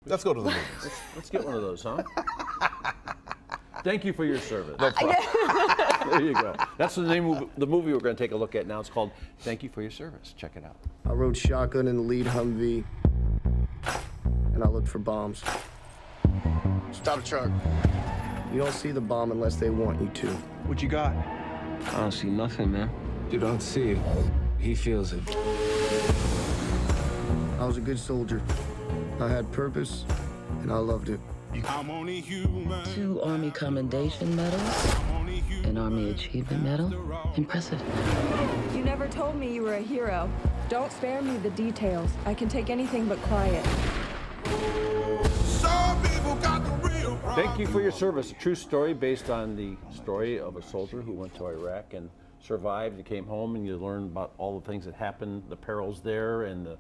Let's go to the movies. Let's get one of those, huh? Thank you for your service. No problem. There you go. That's the name of the movie we're going to take a look at now. It's called Thank You for Your Service. Check it out. I rode shotgun in the lead Humvee, and I looked for bombs. Stop the truck. You don't see the bomb unless they want you to. What you got? I don't see nothing, man. You don't see it. He feels it. I was a good soldier. I had purpose, and I loved it. I'm only human. 2 Army Commendation Medals, an Army Achievement Medal. Impressive. You never told me you were a hero. Don't spare me the details. I can take anything but quiet. Some people got the real problem. Thank You for Your Service, a true story based on the story of a soldier who went to Iraq and survived. You came home and you learned about all the things that happened, the perils there, and the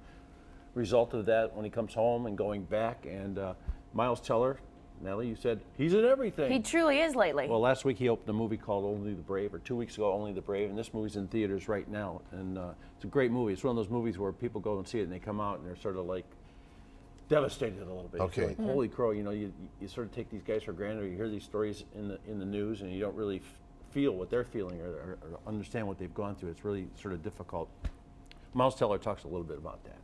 result of that when he comes home and going back. And Miles Teller, Nellie, you said he's in everything. He truly is lately. Well, last week he opened a movie called Only the Brave, or 2 weeks ago, Only the Brave, and this movie's in theaters right now. And it's a great movie. It's one of those movies where people go and see it and they come out and they're sort of like devastated a little bit. Okay. You feel like, holy crow, you know, you sort of take these guys for granted, or you hear these stories in the news and you don't really feel what they're feeling or understand what they've gone through. It's really sort of difficult. Miles Teller talks a little bit about that.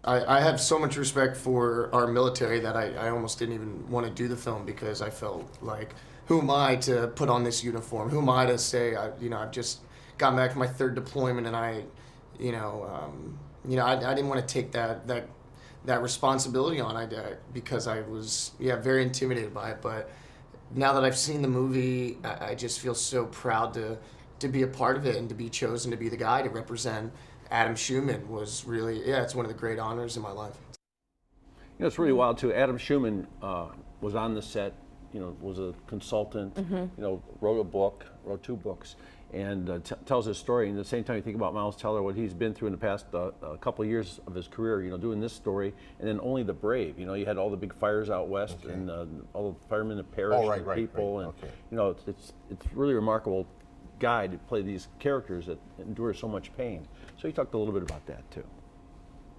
I have so much respect for our military that I almost didn't even want to do the film because I felt like, who am I to put on this uniform? Who am I to say, I've just gotten back from my 3rd deployment and I didn't want to take that responsibility on because I was very intimidated by it. But now that I've seen the movie, I just feel so proud to be a part of it and to be chosen to be the guy to represent Adam Schumann. Was really, it's one of the great honors in my life. You know, it's really wild too. Adam Schumann was on the set, was a consultant, wrote 2 books, and tells his story. And at the same time, you think about Miles Teller, what he's been through in the past couple of years of his career, doing this story, and then Only the Brave. You had all the big fires out west, Okay. and all the firemen that perished, and people, and Okay. it's really remarkable guy to play these characters that endure so much pain. So he talked a little bit about that too.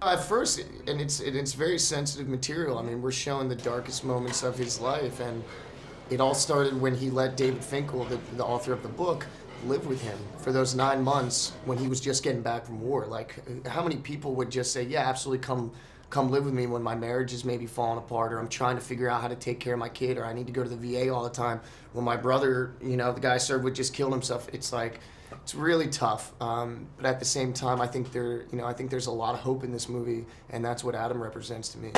At first, and it's very sensitive material. I mean, we're showing the darkest moments of his life, and it all started when he let David Finkel, the author of the book, live with him for those 9 months when he was just getting back from war. Like, how many people would just say, yeah, absolutely, come live with me when my marriage is maybe falling apart, or I'm trying to figure out how to take care of my kid, or I need to go to the VA all the time. When my brother, the guy I served with, just killed himself. It's like, it's really tough. But at the same time, I think there's a lot of hope in this movie, and that's what Adam represents to me.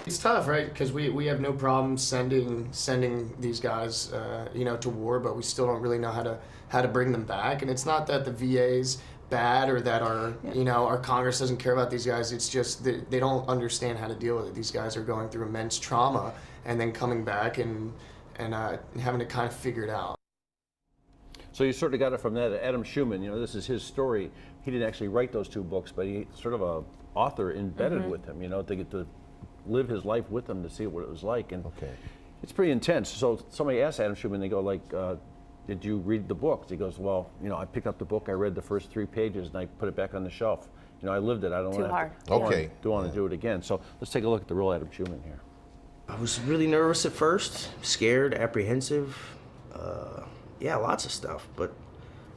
It's tough, right? Because we have no problem sending these guys, to war, but we still don't really know how to bring them back. And it's not that the VA's bad or that our Congress doesn't care about these guys. It's just that they don't understand how to deal with it. These guys are going through immense trauma and then coming back and having to kind of figure it out. So you sort of got it from that. Adam Schumann, this is his story. He didn't actually write those 2 books, but he sort of a author embedded with him, to get to live his life with him to see what it was like. And Okay. it's pretty intense. So somebody asked Adam Schumann, they go like, did you read the book? He goes, well, I picked up the book, I read the first 3 pages, and I put it back on the shelf. I lived it. I don't want to do it again. So let's take a look at the real Adam Schumann here. I was really nervous at first, scared, apprehensive, lots of stuff. But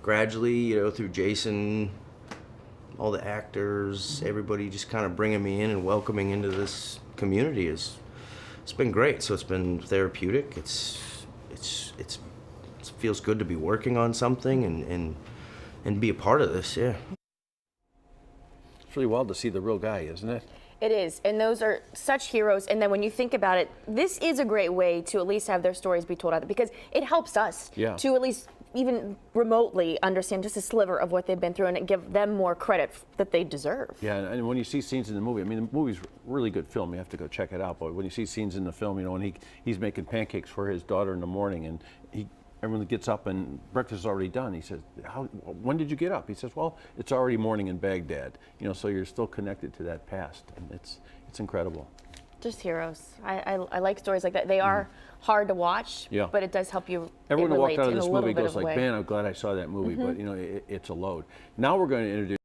gradually, through Jason, all the actors, everybody just kind of bringing me in and welcoming into this community it's been great. So it's been therapeutic. It feels good to be working on something and be a part of this. Yeah. It's really wild to see the real guy, isn't it? It is, and those are such heroes. And then when you think about it, this is a great way to at least have their stories be told out there, because it helps us to at least even remotely understand just a sliver of what they've been through and give them more credit that they deserve. Yeah, and when you see scenes in the movie, I mean, the movie's a really good film. You have to go check it out. But when you see scenes in the film, when he's making pancakes for his daughter in the morning, and everyone gets up and breakfast is already done. He says, when did you get up? He says, well, it's already morning in Baghdad. So you're still connected to that past, and it's incredible. Just heroes. I like stories like that. They are hard to watch, but it does help you. Everyone who walked out of in this a little movie bit goes of a like, way. man, I'm glad I saw that movie, but it's a load. Now we're going to introduce